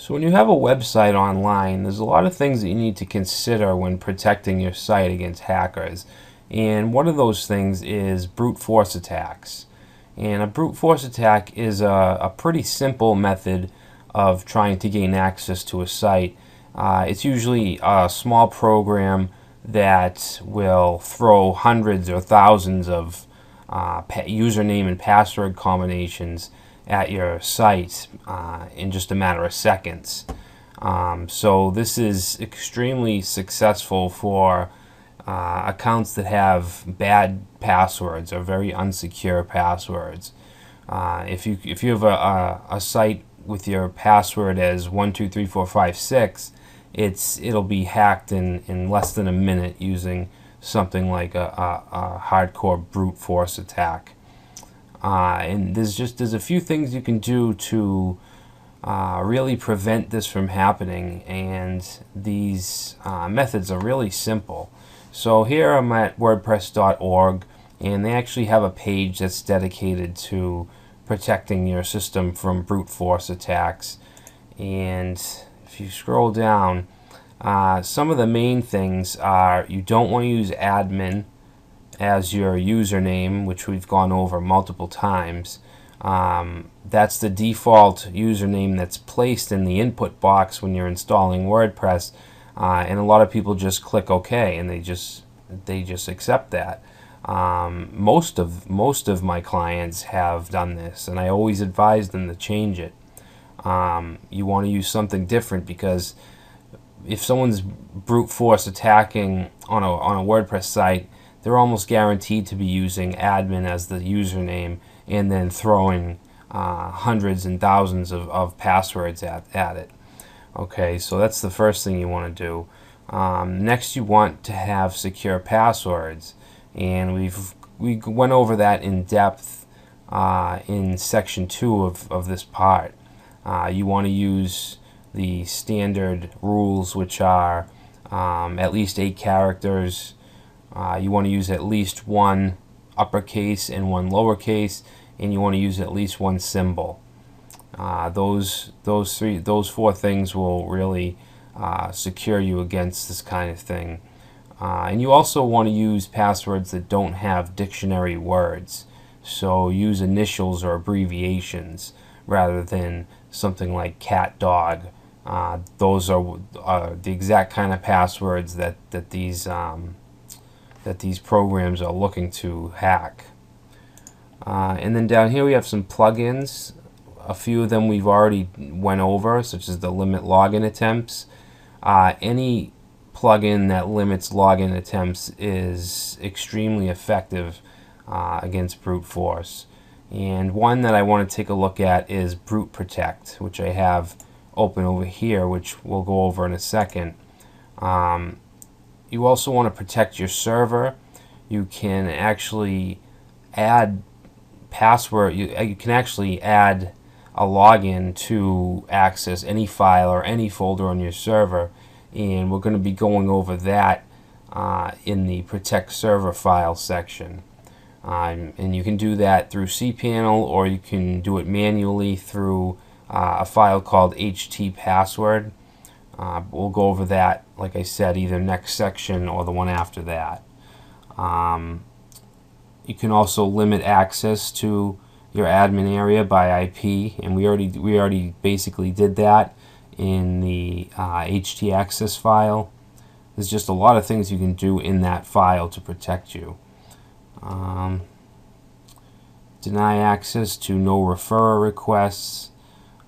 So when you have a website online, there's a lot of things that you need to consider when protecting your site against hackers. And one of those things is brute force attacks. And a brute force attack is a pretty simple method of trying to gain access to a site. It's usually a small program that will throw hundreds or thousands of username and password combinations at your site in just a matter of seconds. So this is extremely successful for accounts that have bad passwords or very unsecure passwords. If you have a site with your password as 123456, it'll be hacked in less than a minute using something like a hardcore brute force attack. And there's a few things you can do to really prevent this from happening, and these methods are really simple. So here I'm at wordpress.org, and they actually have a page that's dedicated to protecting your system from brute force attacks. And if you scroll down, some of the main things are you don't want to use admin as your username, which we've gone over multiple times. That's the default username that's placed in the input box when you're installing WordPress, and a lot of people just click OK and they just accept that. Most of my clients have done this, and I always advise them to change it. You want to use something different, because if someone's brute force attacking on a WordPress site, they're almost guaranteed to be using admin as the username and then throwing hundreds and thousands of passwords at it. Okay, so that's the first thing you want to do. Next, you want to have secure passwords, and we went over that in depth in section 2 of this part. You want to use the standard rules, which are at least 8 characters. You want to use at least one uppercase and one lowercase, and you want to use at least one symbol. Those 4 things will really secure you against this kind of thing. And you also want to use passwords that don't have dictionary words. So use initials or abbreviations rather than something like cat, dog. Those are the exact kind of passwords that these programs are looking to hack. And then down here we have some plugins. A few of them we've already went over, such as the limit login attempts. Any plugin that limits login attempts is extremely effective against brute force. And one that I want to take a look at is Brute Protect, which I have open over here, which we'll go over in a second. You also want to protect your server. You can actually add password. You can actually add a login to access any file or any folder on your server, and we're going to be going over that in the Protect Server File section. And you can do that through cPanel, or you can do it manually through a file called htpassword. We'll go over that, like I said, either next section or the one after that. You can also limit access to your admin area by IP, and we already basically did that in the htaccess file. There's just a lot of things you can do in that file to protect you. Deny access to no referrer requests.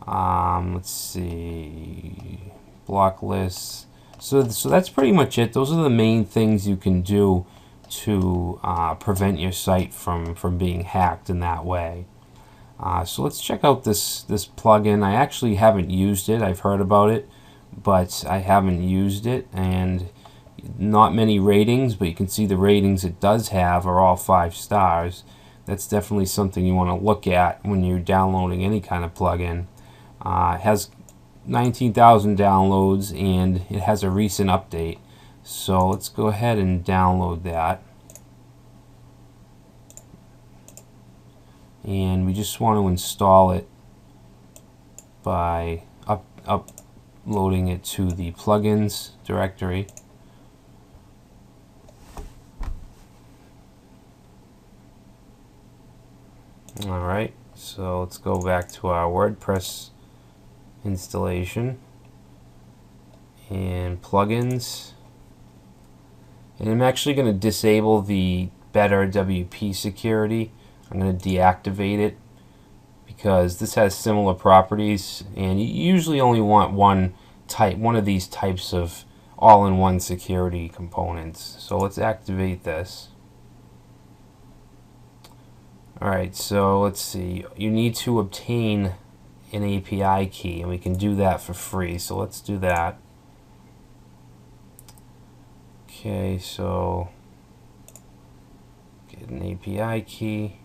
Let's see, block lists. So that's pretty much it. Those are the main things you can do to prevent your site from being hacked in that way. So let's check out this plugin. I actually haven't used it. I've heard about it, but I haven't used it, and not many ratings, but you can see the ratings it does have are all 5 stars. That's definitely something you want to look at when you're downloading any kind of plugin. It has 19,000 downloads, and it has a recent update. So let's go ahead and download that. And we just want to install it by loading it to the plugins directory. Alright, so let's go back to our WordPress installation and plugins. And I'm actually going to disable the Better WP security. I'm going to deactivate it because this has similar properties, and you usually only want one of these types of all-in-one security components. So let's activate this. Alright, so let's see. You need to obtain an API key, and we can do that for free. So let's do that. Okay, so get an API key.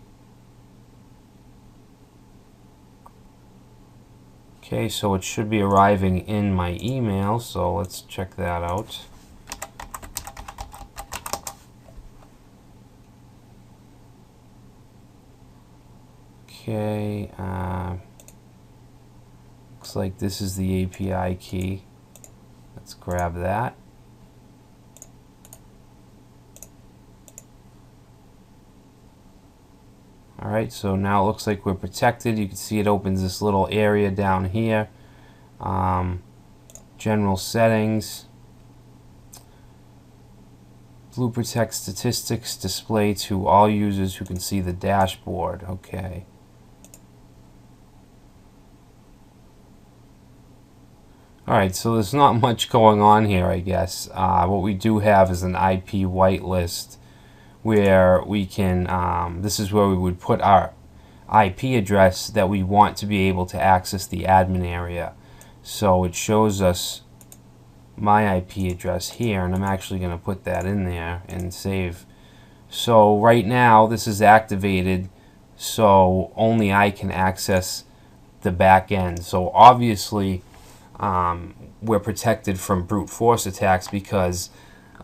Okay, so it should be arriving in my email, so let's check that out. Okay, looks like this is the API key. Let's grab that. Alright, so now it looks like we're protected. You can see it opens this little area down here. General settings. Blue Protect statistics display to all users who can see the dashboard. Okay. Alright, so there's not much going on here, I guess. What we do have is an IP whitelist where we can, this is where we would put our IP address that we want to be able to access the admin area. So it shows us my IP address here, and I'm actually going to put that in there and save. So right now this is activated, so only I can access the back end. So obviously we're protected from brute force attacks because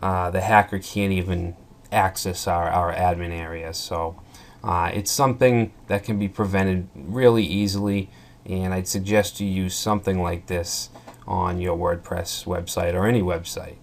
the hacker can't even access our admin area. So it's something that can be prevented really easily, and I'd suggest you use something like this on your WordPress website or any website.